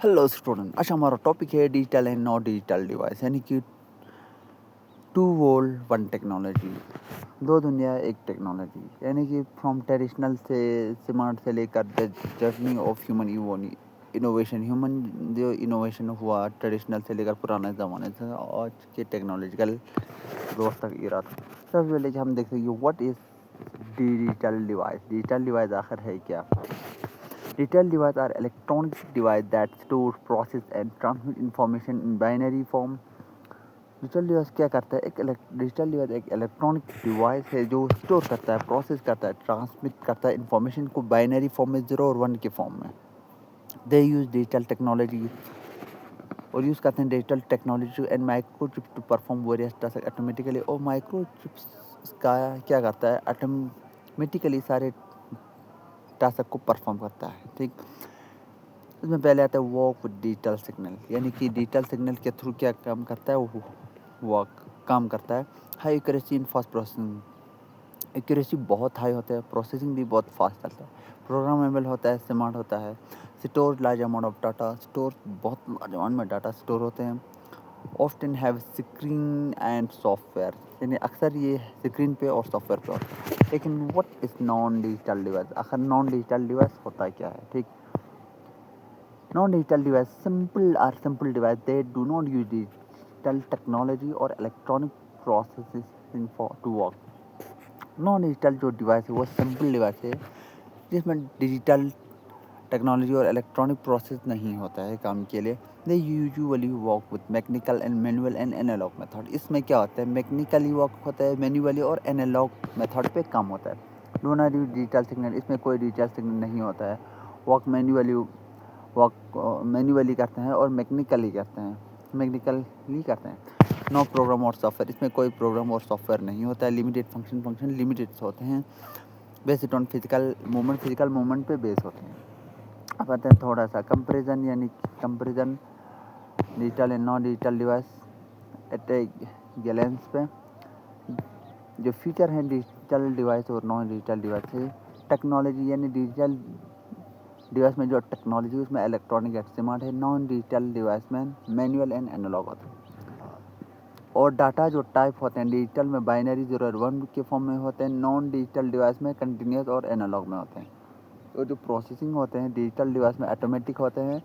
Hello student, अच्छा हमारा topic है digital and non digital device, यानी कि टू वर्ल्ड वन टेक्नोलॉजी, दो दुनिया एक टेक्नोलॉजी। यानी कि फ्रॉम ट्रेडिशनल से स्मार्ट से लेकर the journey of human innovation. Human जो इनोवेशन हुआ ट्रेडिशनल से लेकर पुराने ज़माने से आज के टेक्नोलॉजिकल ग्रोथ तक इरा था। सबसे पहले कि हम देखते हैं what is digital device. Digital device आखिर है क्या? Digital devices are electronic devices that store, process and transmit information in binary form. Digital device क्या करता है? डिजिटल डिवाइस एक इलेक्ट्रॉनिक डिवाइस है जो स्टोर करता है, प्रोसेस करता है, ट्रांसमिट करता है इंफॉर्मेशन को बाइनरी फॉर्म में, 0 और 1 के फॉर्म में। दे यूज डिजिटल टेक्नोलॉजी और यूज़ करते हैं digital technology and microchip to perform various task automatically. और माइक्रोचिप्स का क्या करता है? ऑटोमेटिकली सारे टास्क को परफॉर्म करता है। ठीक, इसमें पहले आता है वॉक विद डिजिटल सिग्नल, यानी कि डिजिटल सिग्नल के थ्रू क्या काम करता है? वो वॉक काम करता है। High accuracy in fast processing, accuracy बहुत हाई होता है, प्रोसेसिंग भी बहुत फास्ट चलता है। प्रोग्रामेबल होता है, स्मार्ट होता है। Store large amount of data, store बहुत लार्ज अमाउंट में डाटा स्टोर होते हैं। Often have screen and software, यानी अक्सर ये स्क्रीन पे और सॉफ्टवेयर पे होता है। लेकिन what is non digital device? आखिर नॉन डिजिटल डिवाइस होता क्या है? ठीक, non-digital device simple device. They do not use digital technology or electronic processing for to work. Non-digital जो डिवाइस है वो सिंपल डिवाइस है जिसमें डिजिटल टेक्नोलॉजी और इलेक्ट्रॉनिक प्रोसेस नहीं होता है काम के लिए। They usually work with mechanical and manual and analogue method. इसमें क्या होता है? मैकेनिकली वर्क होता है, मैनुअली और एनालॉग मेथड पे काम होता है। Do not use digital signal, इसमें कोई डिजिटल सिग्नल नहीं होता है। वर्क मैन्युअली करते हैं और मैकेनिकली करते हैं। नो प्रोग्राम और सॉफ्टवेयर, इसमें कोई प्रोग्राम और सॉफ्टवेयर नहीं होता है। लिमिटेड फंक्शन लिमिटेड होते हैं। बेस्ड ऑन फिजिकल मूवमेंट पे बेस होते हैं। अब आते हैं थोड़ा सा कंपैरिजन, यानी comparison digital and non digital device at A gallons पे। जो फीचर हैं डिजिटल डिवाइस और नॉन डिजिटल डिवाइस है, टेक्नोलॉजी यानी डिजिटल डिवाइस में जो टेक्नोलॉजी उसमें इलेक्ट्रॉनिक स्मार्ट है। नॉन डिजिटल डिवाइस में मैनुअल एंड एनालॉग होता है। और डाटा जो टाइप होते हैं डिजिटल में बाइनरी 0 और 1 के फॉर्म में होते हैं, नॉन डिजिटल डिवाइस में कंटिन्यूस और एनालॉग में होते हैं। तो जो प्रोसेसिंग होते हैं डिजिटल डिवाइस में ऑटोमेटिक होते हैं,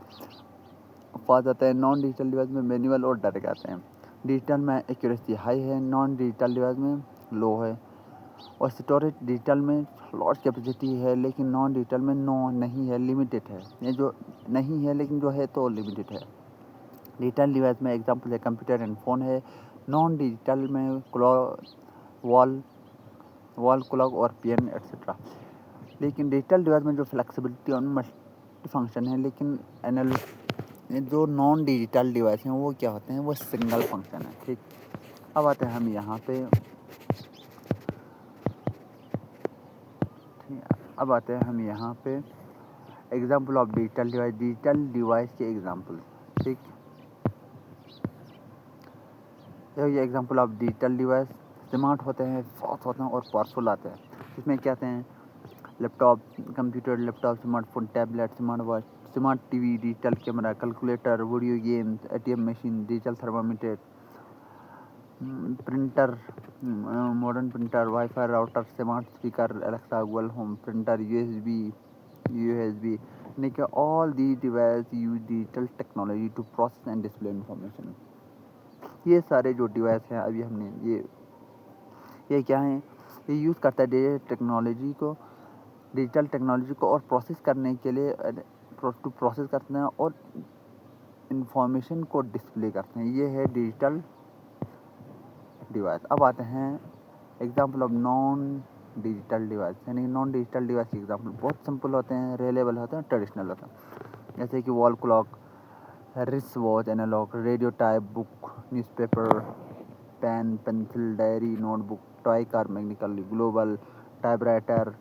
फास्ट आते हैं। नॉन डिजिटल डिवाइस में मैनुअल और डायरेक्ट आते हैं। डिजिटल में एक्यूरेसी हाई है, नॉन डिजिटल डिवाइस में लो है। और स्टोरेज डिजिटल में लॉर्ज कैपेसिटी है, लेकिन नॉन डिजिटल में नहीं है, लिमिटेड है। ये जो नहीं है लेकिन जो है तो लिमिटेड है। डिजिटल डिवाइस में एग्जांपल है कंप्यूटर एंड फ़ोन है। नॉन डिजिटल में वॉल क्लॉक और पेन एक्सेट्रा। लेकिन डिजिटल डिवाइस में जो फ्लेक्सिबिलिटी और मल्टी फंक्शन है, लेकिन जो नॉन डिजिटल डिवाइस हैं वो क्या होते हैं? वो सिंगल फंक्शन है। ठीक, अब आते हैं हम यहाँ पे एग्जाम्पल ऑफ डिजिटल डिवाइस के एग्जाम्पल। ठीक, ये example of digital device smart होते हैं, फास्ट होते हैं और पावरफुल आते हैं। इसमें क्या आते हैं? Laptop, computer, laptop, smartphone, tablet, smart watch, smart TV, digital camera, calculator, video games, ATM machine, digital thermometer, printer, modern printer, wifi router, smart speaker, Alexa, Google Home, printer, USB. यानी कि all the device use digital technology to process and display information. ये सारे जो device हैं अभी हमने ये क्या हैं? ये यूज़ करता है डिजिटल टेक्नोलॉजी को और प्रोसेस करने के लिए प्रोसेस करते हैं और इंफॉर्मेशन को डिस्प्ले करते हैं। ये है डिजिटल डिवाइस। अब आते हैं example of non digital device, यानी नॉन डिजिटल डिवाइस के एग्जाम्पल बहुत सिंपल होते हैं, रिलेबल होते हैं, ट्रेडिशनल होते हैं। जैसे कि wall clock, wrist watch, analog, radio type, book, newspaper, pen, pencil, diary, notebook, toy car, mechanical, global, typewriter,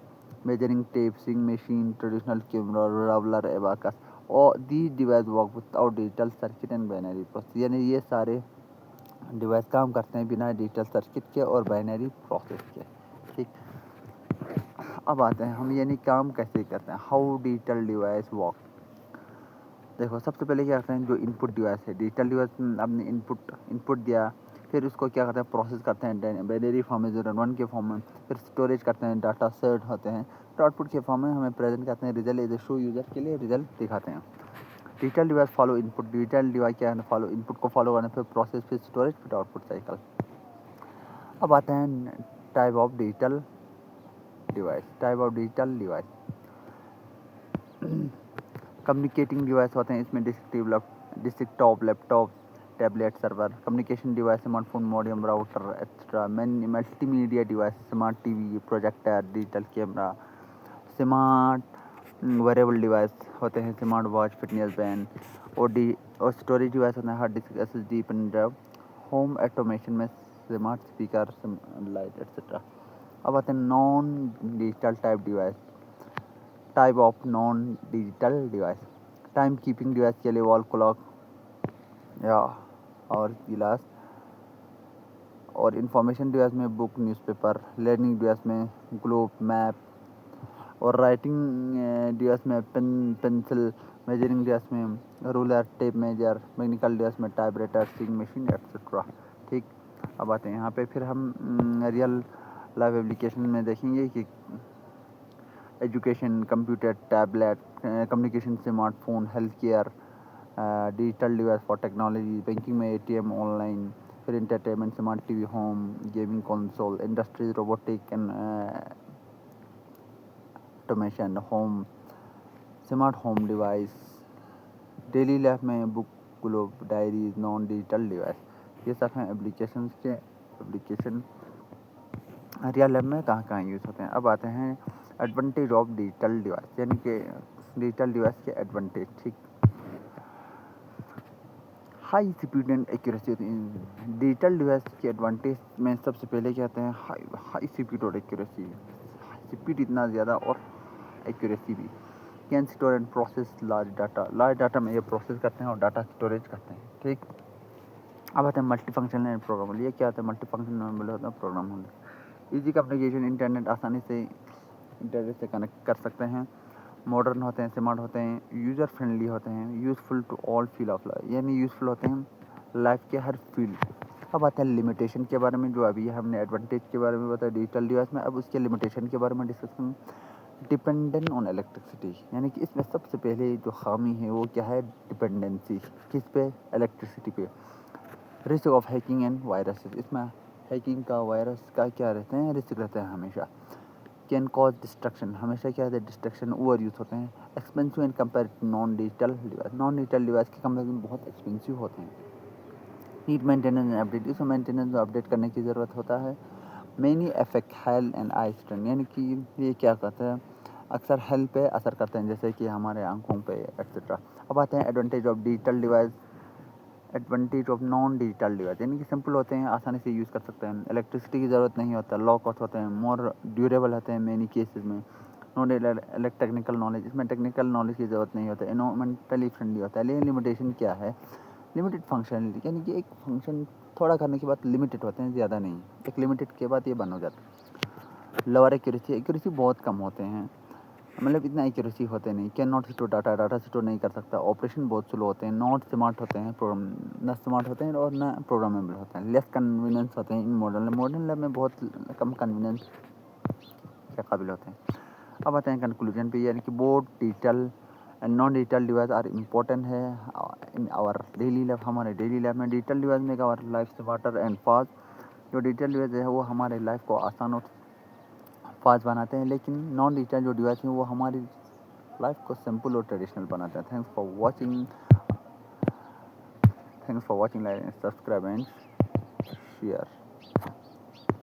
measuring tape, sewing machine, traditional camera, रबलर, एबाकस। और the device work without digital circuit and binary process, यानी ये सारे device काम करते हैं बिना digital circuit के और बाइनरी प्रोसेस के। ठीक, अब आते हैं हम यानी काम कैसे करते हैं, हाउ डिजिटल डिवाइस वर्क। देखो सबसे पहले क्या करते हैं, जो इनपुट डिवाइस है, डिजिटल डिवाइस आपने इनपुट दिया, फिर उसको क्या करते हैं, प्रोसेस करते हैं बाइनरी फॉर्म में 0 और 1 के फॉर्म में, फिर स्टोरेज करते हैं, डाटा सेट होते हैं, तो आउटपुट के फॉर्म में हमें प्रेजेंट करते हैं, रिजल्ट इधर शो यूजर के लिए रिजल्ट दिखाते हैं। Digital device follow input, digital device क्या है, फॉलो इनपुट को फॉलो करने, फिर प्रोसेस, फिर स्टोरेज, फिर आउटपुट साइकिल। अब आते हैं type of digital device. Communicating device होते हैं, इसमें desktop, laptop, tablet, server. Communication device smartphone, modem, router etcetera. Multimedia device smart TV, projector, digital camera. Smart wearable device होते हैं, स्मार्ट वॉच, फिटनेस बैंड। और storage device होते हैं, hard disk, SSD, pen drive. Home automation में smart speaker, light etcetera. अब आते हैं non digital type of non digital device. Time keeping device के लिए वॉल क्लॉक या और गिलास। और इंफॉर्मेशन डिवाइस में बुक, न्यूज़पेपर। लर्निंग डिवाइस में ग्लोब, मैप। और राइटिंग डिवाइस में पेंसिल। मेजरिंग डिवाइस में ruler, tape major. Mechanical device में टाइपराइटर, सीइंग मशीन एक्सेट्रा। ठीक, अब आते हैं यहाँ पे, फिर हम रियल लाइफ एप्लीकेशन में देखेंगे कि education, computer, tablet, communication, smartphone, health care, digital device for technology, banking में ATM, ऑनलाइन। फिर entertainment, smart TV, home, gaming console. Industries, robotic and automation, home, smart home device. Daily life में book, globe, diaries, non digital device. ये सब हैं application real life में कहाँ कहाँ use होते हैं। अब आते हैं एडवांटेज ऑफ डिजिटल डिवाइस, यानी कि डिजिटल डिवाइस के एडवांटेज। ठीक, हाई स्पीड एंड एक्यूरेसी होती है। डिजिटल डिवाइस के एडवांटेज में सबसे पहले क्या आते हैं, हाई स्पीड और एक्यूरेसी। स्पीड इतना ज़्यादा और एक्यूरेसी भी। Can store and process large data में ये प्रोसेस करते हैं और डाटा स्टोरेज करते हैं। ठीक, अब आते हैं मल्टी फंक्शनल एंड प्रोग्रामेबल। ये क्या होता है, मल्टी फंक्शनल होता है, प्रोग्रामेबल। इजी कम्युनिकेशन, इंटरनेट आसानी से इंटरनेट से कनेक्ट कर सकते हैं। मॉडर्न होते हैं, स्मार्ट होते हैं, यूज़र फ्रेंडली होते हैं, useful to all field of life, यानी यूज़फुल होते हैं लाइफ के हर फील्ड। अब आता है लिमिटेशन के बारे में, जो अभी हमने एडवांटेज के बारे में बताया डिजिटल डिवाइस में, अब उसके लिमिटेशन के बारे में डिस्कस करें। डिपेंडेंट ऑन इलेक्ट्रिसिटी, यानी कि इसमें सबसे पहले जो खामी है वो क्या है, डिपेंडेंसी। किस पे, इलेक्ट्रिसिटी पे। Risk of hacking and viruses, इसमें हैकिंग का, वायरस का क्या रहते हैं, रिस्क रहते हैं हमेशा। कैन कॉज डिस्ट्रक्शन, हमेशा क्या है, डिस्ट्रक्शन, ओवर यूज होते हैं। Expensive and compare to non digital device के कंपेरिजन में बहुत एक्सपेंसिव होते हैं। नीड मेंटेनेंस एंड अपडेट, इसमें मेंटेनेंस और अपडेट करने की ज़रूरत होता है। Many affect health and eye strain, यानी कि ये क्या करते हैं, अक्सर हेल्थ पे असर करते हैं, जैसे कि हमारे आंखों पे एक्सेट्रा। अब आते हैं advantage of digital device, advantage of non digital device, यानी कि सिंपल होते हैं, आसानी से यूज़ कर सकते हैं, इलेक्ट्रिसिटी की ज़रूरत नहीं होता, लो कॉस्ट होते हैं, मोर ड्यूरेबल होते हैं मेनी केसेस में। नॉन टेक्निकल नॉलेज, इसमें टेक्निकल नॉलेज की ज़रूरत नहीं होता, इन्वायरमेंटली फ्रेंडली होता है। लेकिन लिमिटेशन क्या है, लिमिटेड फंक्शनलिटी, यानी कि एक फंक्शन थोड़ा करने के बाद लिमिटेड होते हैं, ज़्यादा नहीं, एक लिमिटेड के बाद ये बंद हो जाता है। लोअर एक्यूरेसी बहुत कम होते हैं, मतलब इतना एक्यूरेसी होते नहीं। Can not store data store नहीं कर सकता। ऑपरेशन बहुत स्लो होते हैं, नॉट स्मार्ट होते हैं, न स्मार्ट होते हैं और न प्रोग्रामेबल होते हैं। लेस कन्वीनियंस होते हैं इन मॉडर्न लैब में बहुत कम कन्वीनियंस के काबिल होते हैं। अब आते हैं कंक्लूजन पे, यानी कि both digital and non digital device are important है इन आवर डेली लाइफ। हमारे डेली लाइफ में digital device make our life smarter and fast. जो डिजिटल डिवाइस है वो हमारे लाइफ को आसान और फास्ट बनाते हैं, लेकिन नॉन डिजिटल जो डिवाइस हैं वो हमारी लाइफ को सिंपल और ट्रेडिशनल बनाते हैं। Thanks for watching, like, subscribe and share.